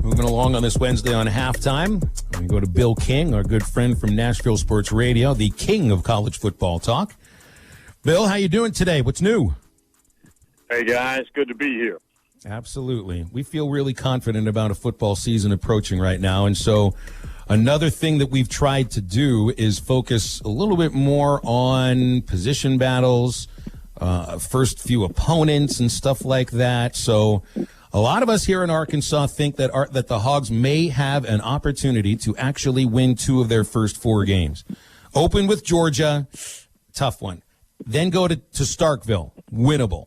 Moving along on this Wednesday on Halftime, we go to Bill King, our good friend from Nashville Sports Radio, the king of college football talk. Bill, how you doing today? What's new? Hey, guys. Good to be here. Absolutely. We feel really confident about a football season approaching right now, and so another thing that we've tried to do is focus a little bit more on position battles, first few opponents and stuff like that. So a lot of us here in Arkansas think that the Hogs may have an opportunity to actually win 2 of their first 4 games. Open with Georgia, tough one. Then go to Starkville, winnable.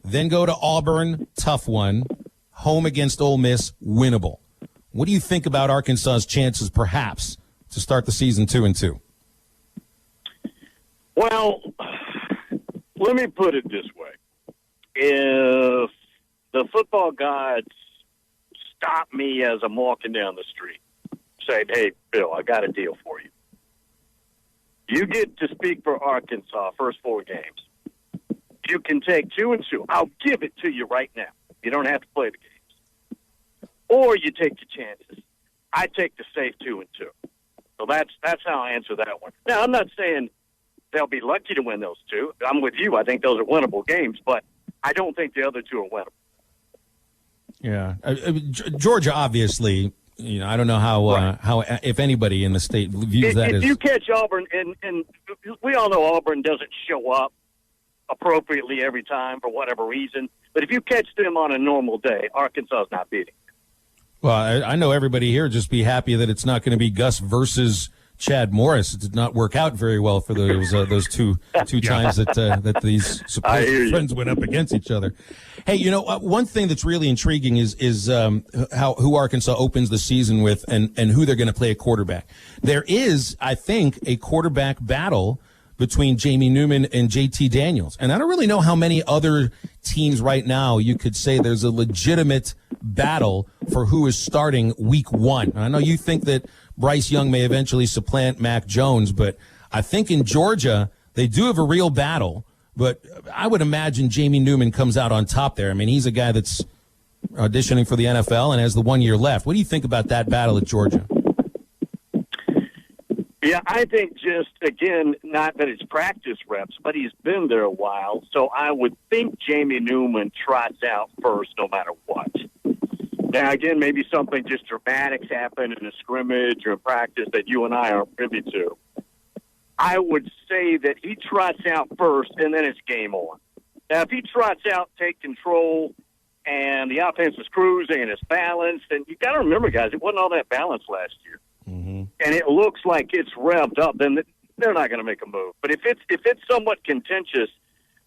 Then go to Auburn, tough one. Home against Ole Miss, winnable. What do you think about Arkansas's chances, perhaps, to start the season 2-2? Well, let me put it this way. If the football gods stop me as I'm walking down the street, saying, hey, Bill, I got a deal for you. You get to speak for Arkansas first 4 games. You can take 2-2. I'll give it to you right now. You don't have to play the games. Or you take your chances. I take the safe 2-2. So that's how I answer that one. Now, I'm not saying they'll be lucky to win those 2. I'm with you. I think those are winnable games, but I don't think the other 2 are winnable. Yeah. Georgia, obviously, I don't know how if anybody in the state views that as... If you catch Auburn, and we all know Auburn doesn't show up appropriately every time for whatever reason, but if you catch them on a normal day, Arkansas is not beating. Well, I know everybody here just be happy that it's not going to be Gus versus Chad Morris. It did not work out very well for those two times that these supposed friends went up against each other. Hey, one thing that's really intriguing is who Arkansas opens the season with and who they're going to play at quarterback. There is, I think, a quarterback battle between Jamie Newman and JT Daniels. And I don't really know how many other teams right now you could say there's a legitimate battle for who is starting week 1. And I know you think that Bryce Young may eventually supplant Mac Jones, but I think in Georgia they do have a real battle. But I would imagine Jamie Newman comes out on top there. I mean, he's a guy that's auditioning for the NFL and has the 1 year left. What do you think about that battle at Georgia? Yeah, I think just, again, not that it's practice reps, but he's been there a while. So I would think Jamie Newman trots out first no matter what. Now, again, maybe something just dramatic's happened in a scrimmage or a practice that you and I aren't privy to. I would say that he trots out first, and then it's game on. Now, if he trots out, take control, and the offense is cruising and it's balanced, and you got to remember, guys, it wasn't all that balanced last year. Mm-hmm. And it looks like it's revved up, then they're not going to make a move. But if it's somewhat contentious,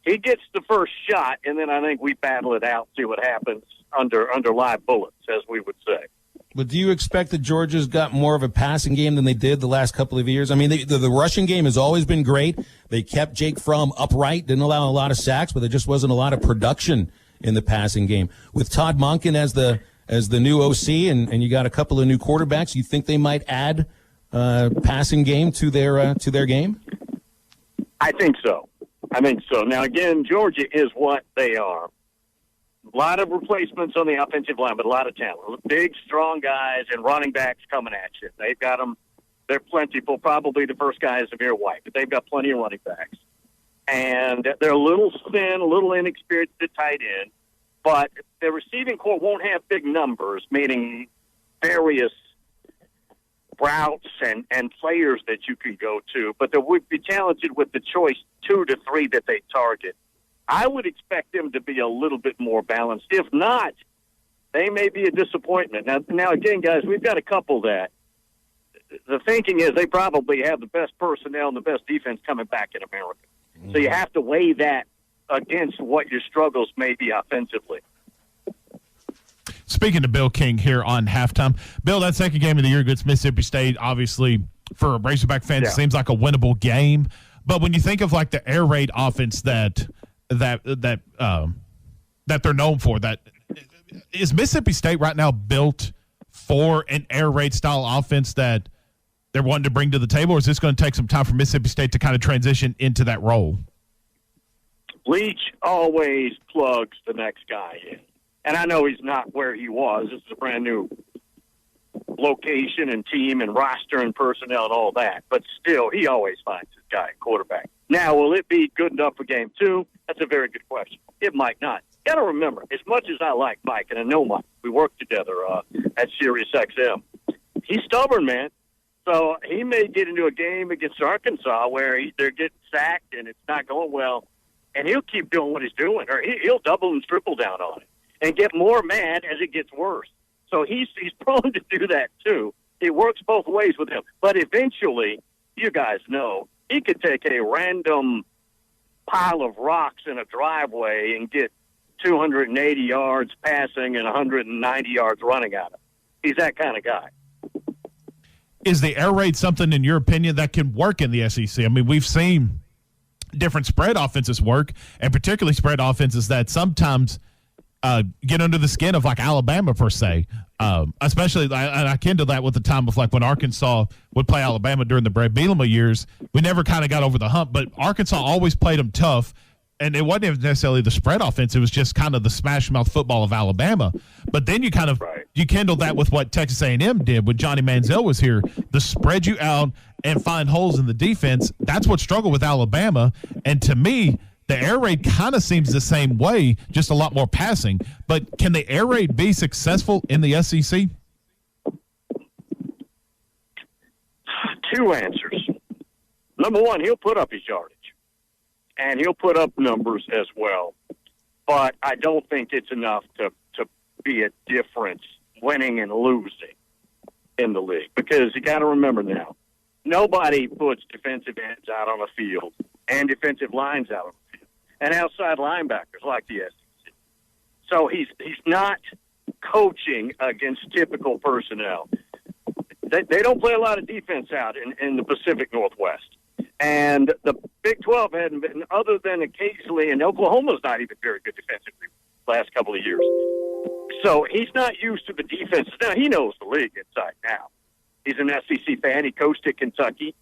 he gets the first shot, and then I think we battle it out, see what happens under live bullets, as we would say. But do you expect that Georgia's got more of a passing game than they did the last couple of years? I mean, the rushing game has always been great. They kept Jake Fromm upright, didn't allow a lot of sacks, but there just wasn't a lot of production in the passing game. With Todd Monken as the new OC and you got a couple of new quarterbacks, you think they might add passing game to their game? I think so. Now, again, Georgia is what they are. A lot of replacements on the offensive line, but a lot of talent. Big, strong guys and running backs coming at you. They've got them. They're plentiful. Probably the first guy is Amir White, but they've got plenty of running backs. And they're a little thin, a little inexperienced at tight end, but the receiving corps won't have big numbers, meaning various routes and players that you can go to, but they would be talented with the choice 2 to 3 that they target. I would expect them to be a little bit more balanced. If not, they may be a disappointment. Now again, guys, we've got a couple that the thinking is they probably have the best personnel and the best defense coming back in America. Mm-hmm. So you have to weigh that against what your struggles may be offensively. Speaking to Bill King here on Halftime. Bill, that second game of the year against Mississippi State, obviously for Razorback fans, it seems like a winnable game. But when you think of like the air raid offense that they're known for, that is Mississippi State right now built for an air raid style offense that they're wanting to bring to the table, or is this going to take some time for Mississippi State to kind of transition into that role? Leach always plugs the next guy in. And I know he's not where he was. This is a brand new location and team and roster and personnel and all that. But still, he always finds his guy at quarterback. Now, will it be good enough for game 2? That's a very good question. It might not. Got to remember, as much as I like Mike, and I know Mike, we work together at SiriusXM, he's stubborn, man. So he may get into a game against Arkansas where they're getting sacked and it's not going well, and he'll keep doing what he's doing, or he'll double and triple down on it and get more mad as it gets worse. So he's prone to do that too. It works both ways with him. But eventually, you guys know, he could take a random pile of rocks in a driveway and get 280 yards passing and 190 yards running at him. He's that kind of guy. Is the air raid something, in your opinion, that can work in the SEC? I mean, we've seen different spread offenses work, and particularly spread offenses that sometimes get under the skin of, like, Alabama, per se. Especially, and I kindled that with the time of, like, when Arkansas would play Alabama during the Brad Bielema years. We never kind of got over the hump, but Arkansas always played them tough. And it wasn't necessarily the spread offense. It was just kind of the smash mouth football of Alabama. But then you kind of you kindled that with what Texas A&M did when Johnny Manziel was here. The spread you out and find holes in the defense. That's what struggled with Alabama. And to me, the air raid kind of seems the same way, just a lot more passing. But can the air raid be successful in the SEC? Two answers. Number one, he'll put up his yardage. And he'll put up numbers as well. But I don't think it's enough to be a difference winning and losing in the league. Because you got to remember now, nobody puts defensive ends out on the field and defensive lines out on the field and outside linebackers like the SEC. So he's not coaching against typical personnel. They don't play a lot of defense out in the Pacific Northwest. And the Big 12 hadn't been, other than occasionally, and Oklahoma's not even very good defensively the last couple of years. So he's not used to the defenses. Now, he knows the league inside now. He's an SEC fan. He coached at Kentucky.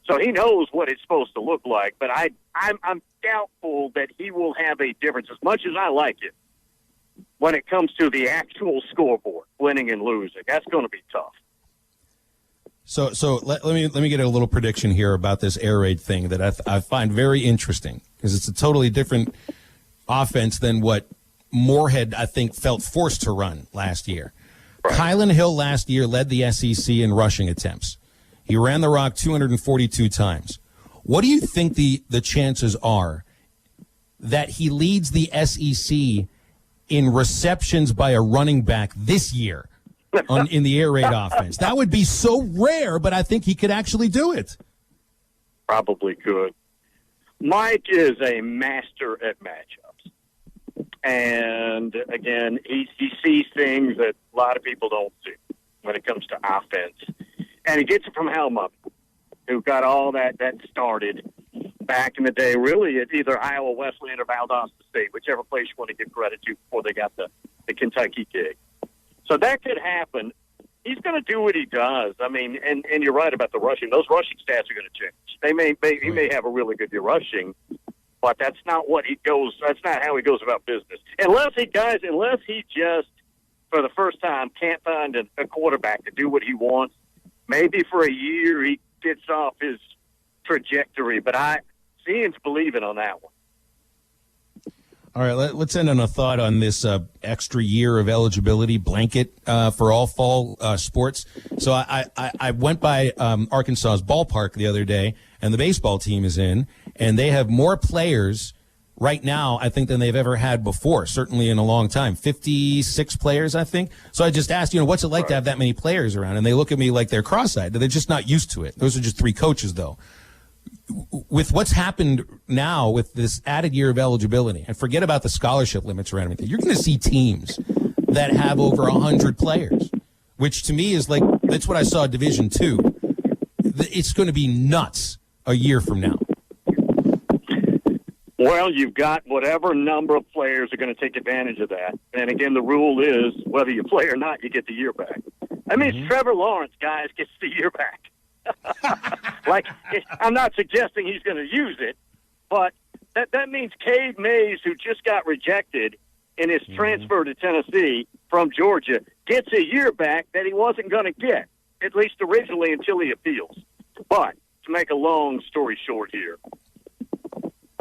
So he knows what it's supposed to look like. But I'm doubtful that he will have a difference, as much as I like it, when it comes to the actual scoreboard, winning and losing. That's going to be tough. So let me get a little prediction here about this air raid thing that I find very interesting, because it's a totally different offense than what Moorhead, I think, felt forced to run last year. Right. Kylan Hill last year led the SEC in rushing attempts. He ran the rock 242 times. What do you think the chances are that he leads the SEC in receptions by a running back this year? In the air raid offense? That would be so rare, but I think he could actually do it. Probably could. Mike is a master at matchups. And, again, he sees things that a lot of people don't see when it comes to offense. And he gets it from Helmuth, who got all that started back in the day, really at either Iowa Wesleyan or Valdosta State, whichever place you want to give credit to before they got the Kentucky gig. So that could happen. He's going to do what he does. I mean, and you're right about the rushing. Those rushing stats are going to change. He may have a really good year rushing, but that's not what he goes. That's not how he goes about business. Unless he just for the first time can't find a quarterback to do what he wants. Maybe for a year he gets off his trajectory. But seeing's believing on that one. All right, let's end on a thought on this extra year of eligibility blanket for all fall sports. So I went by Arkansas's ballpark the other day, and the baseball team is in, and they have more players right now, I think, than they've ever had before, certainly in a long time. 56 players, I think. So I just asked, what's it like to have that many players around? And they look at me like they're cross-eyed. They're just not used to it. Those are just 3 coaches, though. With what's happened now with this added year of eligibility, and forget about the scholarship limits or anything, you're going to see teams that have over 100 players, which to me is like, that's what I saw Division II. It's going to be nuts a year from now. Well, you've got whatever number of players are going to take advantage of that. And again, the rule is whether you play or not, you get the year back. I mean, it's Trevor Lawrence, guys, gets the year back. Like, I'm not suggesting he's going to use it, but that means Cade Mays, who just got rejected in his transfer to Tennessee, from Georgia gets a year back that he wasn't going to get, at least originally until he appeals. But to make a long story short here,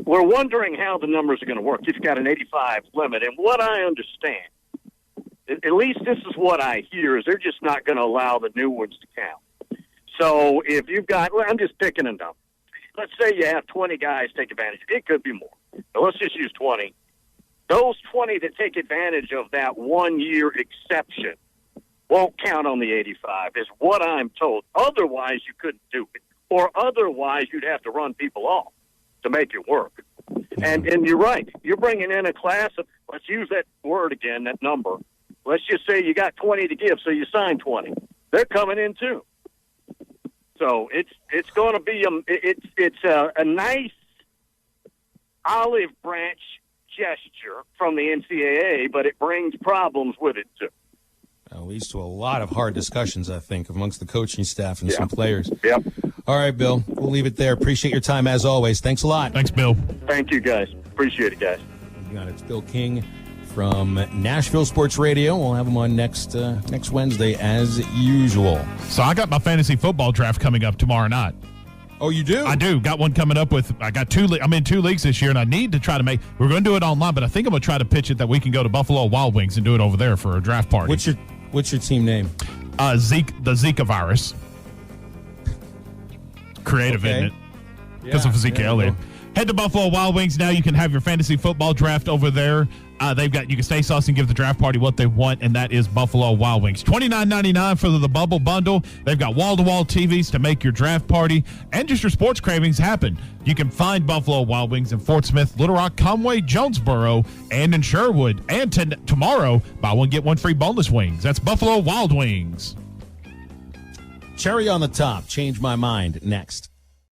we're wondering how the numbers are going to work. You've got an 85 limit, and what I understand, at least this is what I hear, is they're just not going to allow the new ones to count. So if you've got, well, I'm just picking a number. Let's say you have 20 guys take advantage. It could be more, but let's just use 20. Those 20 that take advantage of that 1 year exception won't count on the 85, is what I'm told. Otherwise, you couldn't do it. Or otherwise, you'd have to run people off to make it work. And you're right. You're bringing in a class of, let's use that word again, that number. Let's just say you got 20 to give, so you sign 20. They're coming in too. So it's going to be a nice olive branch gesture from the NCAA, but it brings problems with it too. It leads to a lot of hard discussions, I think, amongst the coaching staff and some players. Yep. All right, Bill, we'll leave it there. Appreciate your time as always. Thanks a lot. Thanks, Bill. Thank you, guys. Appreciate it, guys. You got it. It's Bill King from Nashville Sports Radio. We'll have him on next Wednesday as usual. So I got my fantasy football draft coming up tomorrow night. Oh, you do? I do. Got one coming up with. I got two. I'm in 2 leagues this year, and I need to try to make. We're going to do it online, but I think I'm going to try to pitch it that we can go to Buffalo Wild Wings and do it over there for a draft party. What's your team name? The Zika virus. Creative, isn't it? Because of Ezekiel Elliott. Head to Buffalo Wild Wings now. You can have your fantasy football draft over there. You can stay sauce and give the draft party what they want, and that is Buffalo Wild Wings. $29.99 for the Bubble Bundle. They've got wall-to-wall TVs to make your draft party and just your sports cravings happen. You can find Buffalo Wild Wings in Fort Smith, Little Rock, Conway, Jonesboro, and in Sherwood. And tomorrow, buy one, get one free boneless wings. That's Buffalo Wild Wings. Cherry on the top. Change my mind. Next.